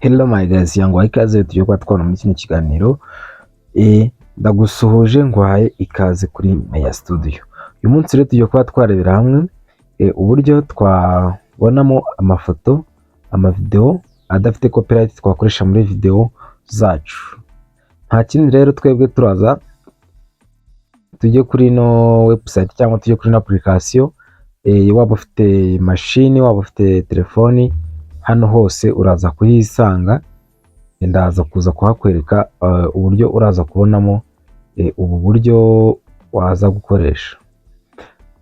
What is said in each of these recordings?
Hello my guys, yangwaye ikaze tugiye kuba twabona muri kino kiganiro. Ndagusuhuje ngwaye ikaze kuri Meya Studio. Uyu munsi rero tugiye kuba twarebera hamwe uburyo twabonamo amafoto, amavideo adafite copyright twakoresha muri video zacu. Nta kindi rero twebwe turaza tujye kuri no website cyangwa tujye kuri no application, waba ufite machine, waba ufite telefoni, hano hose uraza kuhisanga. Ndaza kuza kuhakwereka uburyo uraza kubonamo ubu buryo waza gukoresha.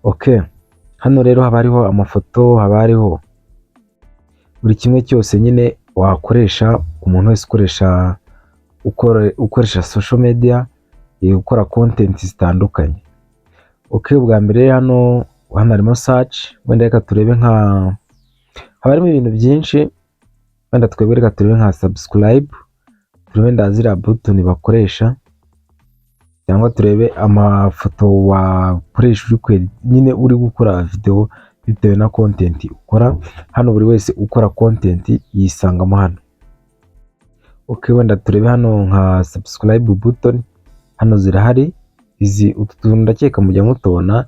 Okay, hano rero haba hariho amafoto, haba hariho buri kimwe cyose nyine wakoresha. Umuntu wese ukoresha social media, ukora content zitandukanye. Okay, ubwa mbere hano harimo search. Wenda reka turebe haba harimo ibintu byinshi. Wenda twebwe reka turebe nka subscribe, turebe ndazira button bakoresha, cyangwa turebe amafoto wakoresha nyine uri gukora video bitewe na content ukora. Hano buri wese ukora content yisangamo hano. Okay, wenda turebe hano nka subscribe button, hano zirahari. Izi utuntu ndakeka mujya mutubona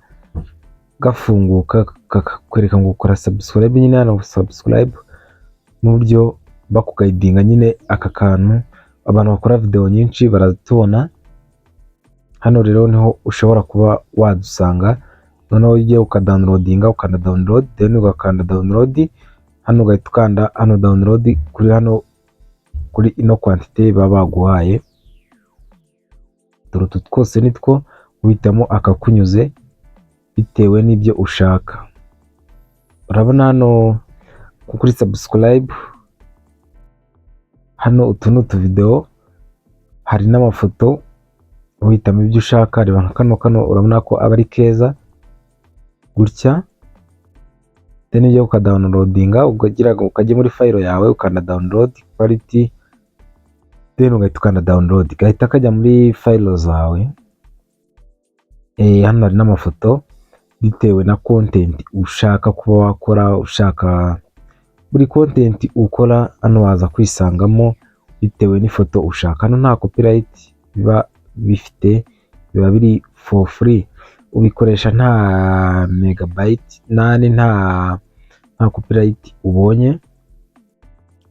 gafunguka kakwereka ngo ukora subscribe. Nyine hano subscribe n'uburyo bakugaidinga nyine aka kantu abantu bakora video nyinshi baratubona. Hano rero niho ushobora kuba wadusanga. Noneho ugiye ukadownloadinga, ukanda download, then ugakanda download. Hano ugahita ukanda hano download kuri hano kuri ino quantity baba baguhaye. Utu twose nitwo uhitamo akakunyuze bitewe n'ibyo ushaka. Urabona hano kuri subscribe, hano utu n'utu video, hari n'amafoto uhitamo ibyo ushaka. Reba nka kano urabona ko aba ari keza gutya. Then iyo ukadownloadinga ukajya muri file yawe, ukanda download quality, then ugahita ukanda download, gahita kajya muri file zawe. Hano hari n'amafoto bitewe na content ushaka kuba wakora. Ushaka buri content ukora hano waza kwisangamo bitewe n'ifoto ushaka. Hano nta copyright biba bifite, biba biri for free. Ubikoresha nta megabyte nta copyright ubonye.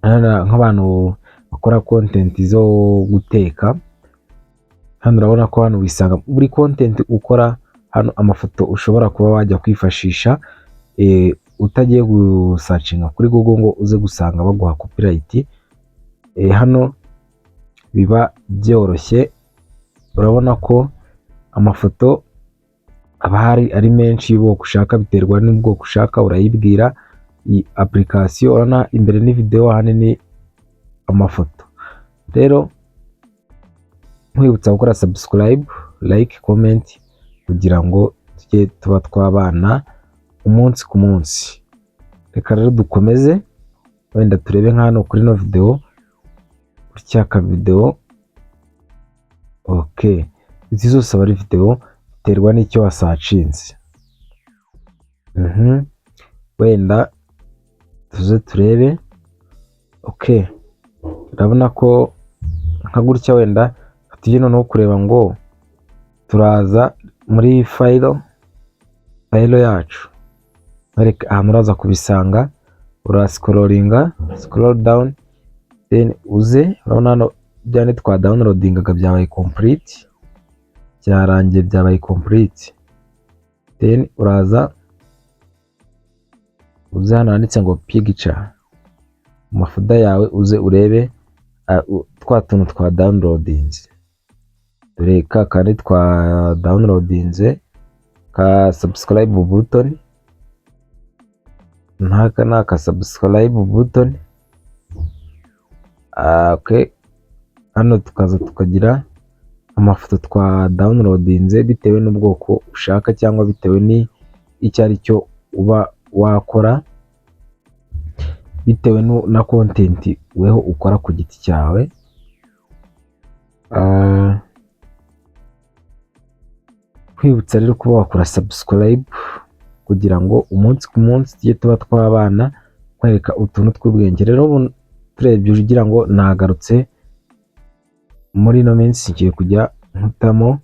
Nk'abantu bakora content zo guteka, hano urabona ko hano wisanga buri content ukora. Hano amafoto ushobora kuba wajya kwifashisha utagiye gusearchinga kuri Google ngo uze gusanga baguha copyright. Hano biba byoroshye. Urabona ko amafoto aba ari menshi y'ubwoko ushaka, biterwa n'ubwoko ushaka urayibwira. Iyi application urabona imbere ni video, hanini amafoto. Rero nkwibutsa gukora subscribe, like, comment kugira ngo tujye tuba twabana umunsi ku munsi. Reka rero dukomeze, wenda turebe hano kuri no video gutya ka video. Okay, izi zose aba ari video biterwa n'icyo wasacinze. Wenda tuze turebe. Okay, urabona ko nka gutya. Wenda tujye noneho kureba ngo turaza muri file yacu. Ahantu uraza kubisanga, scroll down, then uze. Urabona hano byane twa downloadingaga byabaye complete, byarangiye byabaye complete. Then uraza uze hano handitse ngo picture, amafoto yawe uze urebe twa tuntu twa downloadings. Dore kandi twa downloadings ka subscribe button, naka subscribe button. Okay, hano tukaza tukagira amafoto twa downloadings bitewe n'ubwoko ushaka, cyangwa bitewe ni icyo ari cyo uba wakora, bitewe na content weho ukora ku giti cyawe. Kwibutsa rero kuba wakora subscribe kugira ngo umunsi ku munsi tujye tuba twabana, kwereka utuntu tw'ubwenge. Rero turebye ugira ngo nagarutse muri ino minsi ngiye kujya nkutamo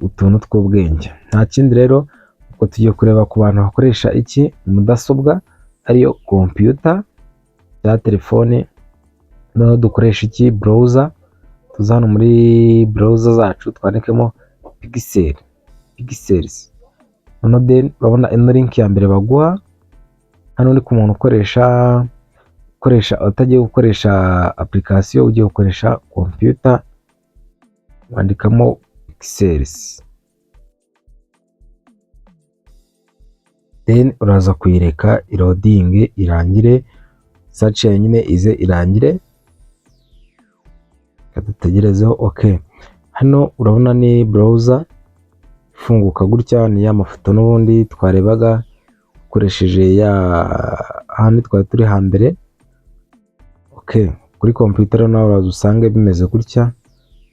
utuntu tw'ubwenge. Nta kindi rero uko tugiye kureba ku bantu bakoresha iki mudasobwa ariyo computer ya telefone, noneho dukoresha iki browser. Tuza hano muri browser zacu twandikemo pixels, noneho then urabona ino link ya mbere baguha hano ni ku muntu ukoresha utagiye gukoresha application, ugiye gukoresha computer wandikamo pixels, then uraza kuyireka loading irangire, search nyine ize irangire, dutegerezeho. Okay, hano urabona ni browser ifunguka gutya, ni ya mafoto n'ubundi twarebaga ukoresheje ya hano twari turi hambere. Okay, kuri computer nawe uraza usange bimeze gutya,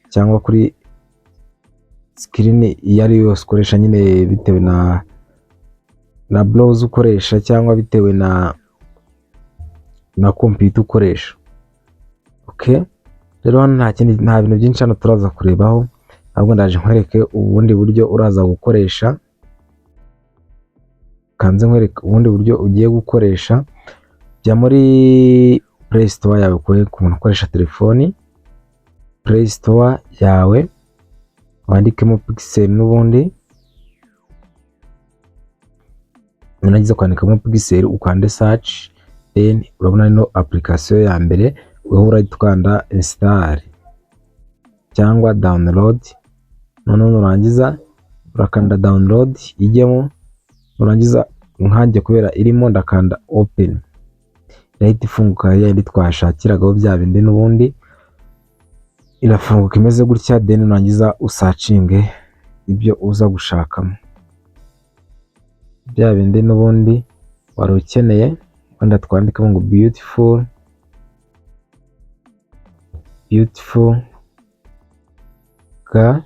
cyangwa kuri screen iyo ari yose ukoresha nyine bitewe na browser ukoresha, cyangwa bitewe na computer ukoresha. Okay, rero hano nta bintu byinshi hano turaza kurebaho, ahubwo ndaje nkwereke ubundi buryo uraza gukoresha. Kanze nkwereke ubundi buryo ugiye gukoresha. Jya muri Play Store yawe ku muntu ukoresha telefoni, Play Store yawe wandikemo Pixel, n'ubundi unagize kwandikamo Pixel ukande search, then urabona ino application ya mbere weho urayitwanda install cyangwa download. Noneho nurangiza urakanda download ijyemo, nurangiza nkanjye kubera irimo ndakanda open, irahita ifunguka yandi twashakiragaho bya bindi, n'ubundi irafunguka imeze gutya. Then nurangiza usacinge ibyo uza gushakamo bya bindi n'ubundi wari ukeneye, wenda twandikamo ngo beautiful ga,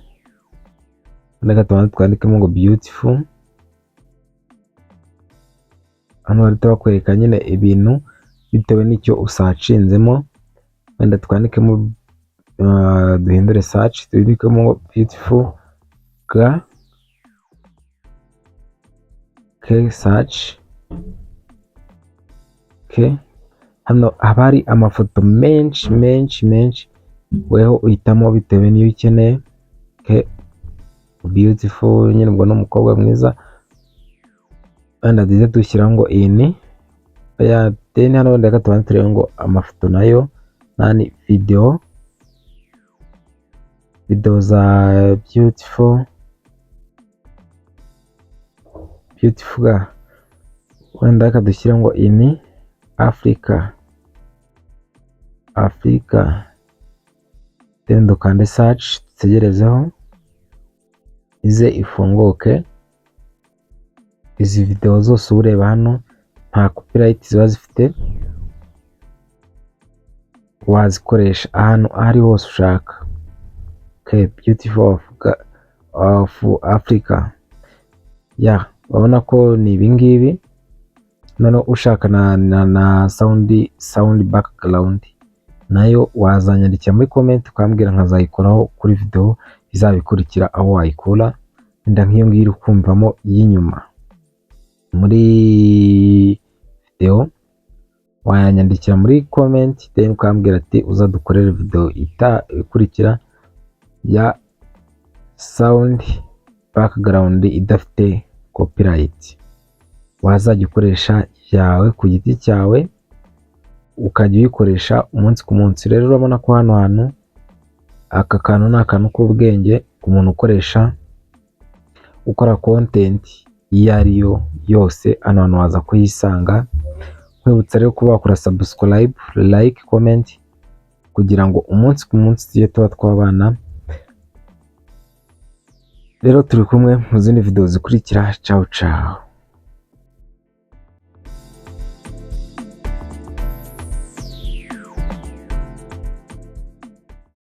wenda twandikamo ngo beautiful. Hano bahita bakwereka nyine ibintu bitewe n'icyo usacinzemo, wenda twandikemo duhindure search twandikemo ngo beautiful ga. Okay, search. Okay, hano haba hari amafoto menshi weho uhitamo bitewe n'iyo ukeneye. Okay, beautiful nyine ubwo n'umukobwa mwiza, wenda duze dushyiraho ngo ini ya then hano wenda reka turebe ngo amafoto nayo nani video za beautiful ga, wenda reka dushyire ngo ini Africa then dukande search, dutegerezeho ize ifunguke. Izi video zose ureba hano nta copyright ziba zifite, wazikoresha ahantu ahari hose ushaka. Okay, beautiful of Africa ya urabona ko ni ibingibi. Noneho ushaka na sound background nayo wazanyandikira muri comment ukambwira nkazayikoraho kuri video izabikurikira aho wayikura, wenda nk'iyo ngiyo uri kumvamo y'inyuma muri video wayanyandikira muri comment, then ukambwira ati uzadukorera video ikurikira ya sound background idafite copyright, wazajya ukoresha yawe ku giti cyawe ukajya uyikoresha umunsi ku munsi. Rero urabona ko hano hantu aka kantu ni akantu k'ubwenge ku muntu ukoresha ukora content iyo ariyo yose, hano hantu waza kuyisanga. Nkwibutsa rero kuba wakora subscribe, like, comment kugira ngo umunsi ku munsi tujye tuba twabana. Rero turi kumwe mu zindi video zikurikira. Ciao ciao.